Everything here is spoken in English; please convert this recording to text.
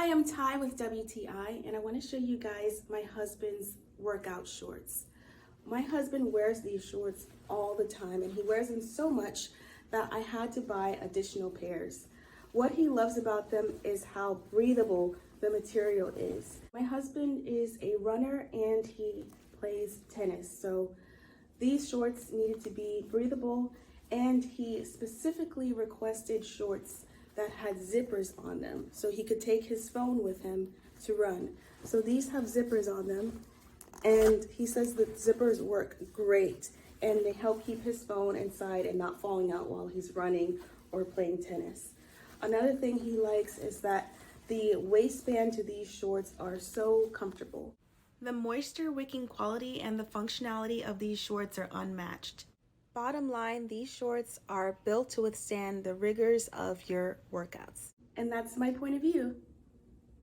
Hi, I'm Ty with WTI, and I want to show you guys my husband's workout shorts. My husband wears these shorts all the time, and he wears them so much that I had to buy additional pairs. What he loves about them is how breathable the material is. My husband is a runner and he plays tennis, so these shorts needed to be breathable, and he specifically requested shorts that had zippers on them so he could take his phone with him to run. So these have zippers on them, and he says that zippers work great and they help keep his phone inside and not falling out while he's running or playing tennis. Another thing he likes is that the waistband to these shorts are so comfortable. The moisture wicking quality and the functionality of these shorts are unmatched. Bottom line, these shorts are built to withstand the rigors of your workouts. And that's my point of view.